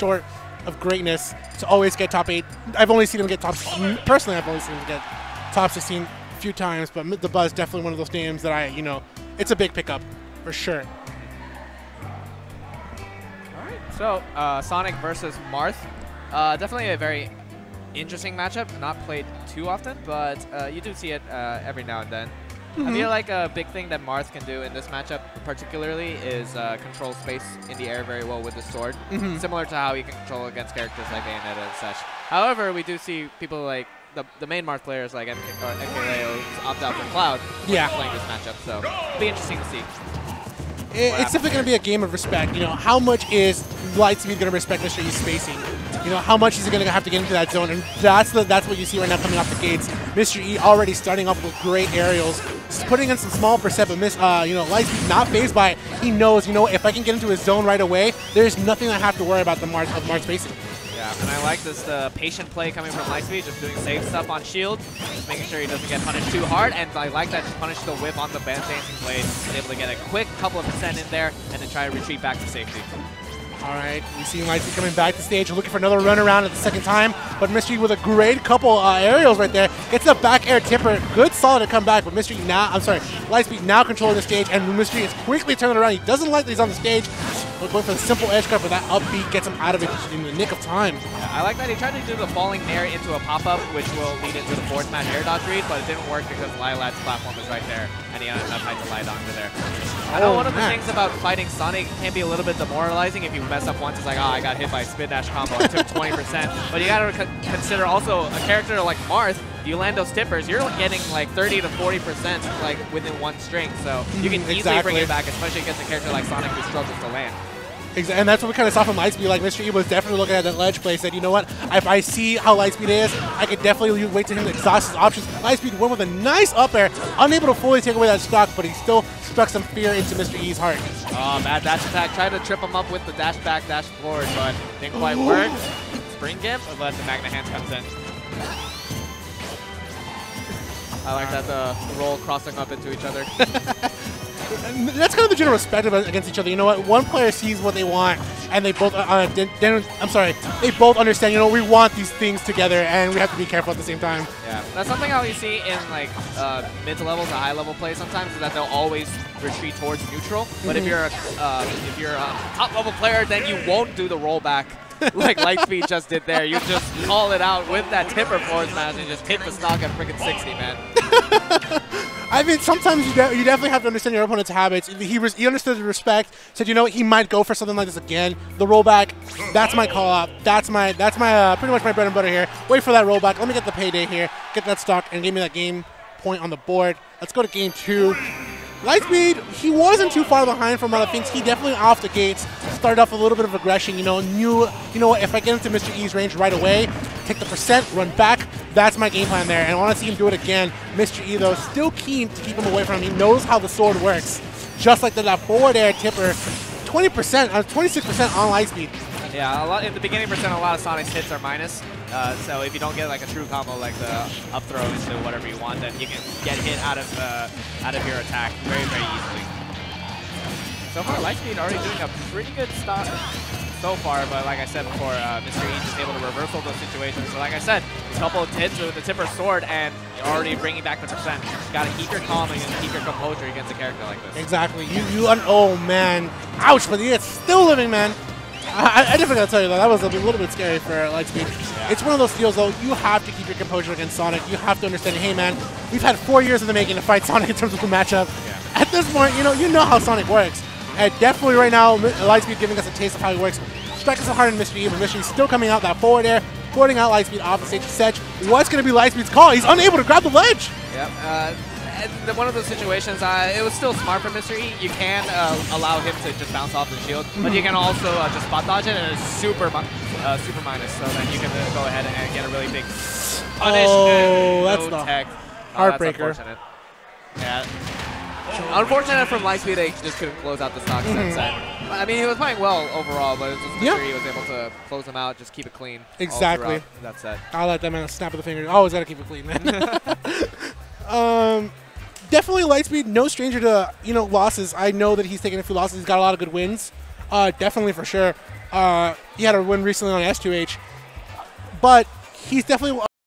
short of greatness to always get top 8. I've only seen him get top. Personally, I've only seen him get top 16 a few times, but the Buzz definitely one of those names that it's a big pickup for sure. All right, so Sonic versus Marth, definitely a very interesting matchup. Not played too often, but you do see it every now and then. I feel like a big thing that Marth can do in this matchup particularly is control space in the air very well with the sword, similar to how he can control against characters like Bayonetta and such. However, we do see people like the main Marth players like MKLeo opt out for Cloud playing this matchup, so it'll be interesting to see. It's definitely going to be a game of respect. How much is LightSpeed going to respect Mr. E's spacing? How much is he going to have to get into that zone? And that's what you see right now coming off the gates. Mr. E already starting off with great aerials, just putting in some small percent, but LightSpeed not phased by it. He knows, if I can get into his zone right away, there's nothing I have to worry about Marth spacing. Yeah, and I like this patient play coming from LightSpeed, just doing safe stuff on shield, just making sure he doesn't get punished too hard, and I like that punish the whip on the band dancing blade, and able to get a quick couple of percent in there, and then try to retreat back to safety. All right, we see LightSpeed coming back to stage, looking for another run around at the second time, but Mr. E with a great couple aerials right there, gets the back air tipper, good solid to come back, but LightSpeed now controlling the stage, and Mr. E is quickly turning around. He doesn't like that he's on the stage, but going for the simple edge cut, but that upbeat gets him out of it in the nick of time. Yeah, I like that he tried to do the falling nair into a pop-up, which will lead into the forward smash air dodge read, but it didn't work because Lilat's platform was right there, and he ended up having to light onto there. I know one of the things about fighting Sonic can be a little bit demoralizing. If you mess up once, it's like, oh, I got hit by a spin dash combo. I took 20%. But you got to consider also a character like Marth. You land those tippers, you're getting like 30 to 40% like within one string. So you can easily bring it back, especially against a character like Sonic who struggles to land. And that's what we kind of saw from LightSpeed. Like, Mr. E was definitely looking at that ledge play, said, you know what, if I see how LightSpeed is, I could definitely wait to him to exhaust his options. LightSpeed went with a nice up air, unable to fully take away that stock, but he still struck some fear into Mr. E's heart. Oh, bad dash attack. Tried to trip him up with the dash back, dash forward, but didn't quite work. Spring Gimp, but the Magna Hands comes in. I like that the roll crossing up into each other. That's kind of the general respect against each other. You know what? One player sees what they want, and they both they both understand. We want these things together, and we have to be careful at the same time. Yeah, that's something how you see in like mid to level to high level play sometimes, is that they'll always retreat towards neutral. But if you're a top level player, then you won't do the rollback like LightSpeed just did there. You just call it out with that tipper forward smash and just hit the stock at freaking 60, man. I mean, sometimes you definitely have to understand your opponent's habits. He understood the respect, said, he might go for something like this again. The rollback, that's my call out. That's my pretty much my bread and butter here. Wait for that rollback. Let me get the payday here, get that stock, and give me that game point on the board. Let's go to game 2. LightSpeed, he wasn't too far behind from other things. He definitely off the gates started off a little bit of aggression. Knew if I get into Mr. E's range right away, take the percent, run back. That's my game plan there, and I want to see him do it again. Mr. E, though, still keen to keep him away from him. He knows how the sword works. Just like that forward air tipper, 20%, 26% on LightSpeed. Yeah, in the beginning percent, a lot of Sonic's hits are minus. So if you don't get like a true combo like the up throw into whatever you want, then you can get hit out of your attack very, very easily. So far, LightSpeed already doing a pretty good start so far, but like I said before, Mr. E just able to reversal those situations. So like I said, a couple of hits with the tipper sword, and you're already bringing back the percent. You got to keep your calm and keep your composure against a character like this. Exactly. Oh man, ouch! But it's still living, man. I definitely gotta tell you that was a little bit scary for LightSpeed. Yeah. It's one of those deals, though. You have to keep your composure against Sonic. You have to understand, hey man, we've had 4 years in the making to fight Sonic in terms of the matchup. Yeah. At this point, you know how Sonic works. And definitely right now, LightSpeed giving us a taste of how he works. Striking so hard in Mr. E, but Mr. E still coming out that forward air, forwarding out LightSpeed off the stage. Sedge, what's going to be LightSpeed's call? He's unable to grab the ledge. Yep. One of those situations, it was still smart for Mr. E. You can allow him to just bounce off the shield, but you can also just spot dodge it, and it's super minus, so then you can go ahead and get a really big punish. Oh, that's the tech. heartbreaker. That's unfortunate. Yeah. Unfortunate from LightSpeed, they just couldn't close out the stock set. I mean, he was playing well overall, but it's just Mr. E was able to close him out, just keep it clean. Exactly. That set. I'll let that man snap of the finger. Always got to keep it clean, man. Definitely LightSpeed, no stranger to losses. I know that he's taken a few losses. He's got a lot of good wins, definitely for sure. He had a win recently on S2H. But he's definitely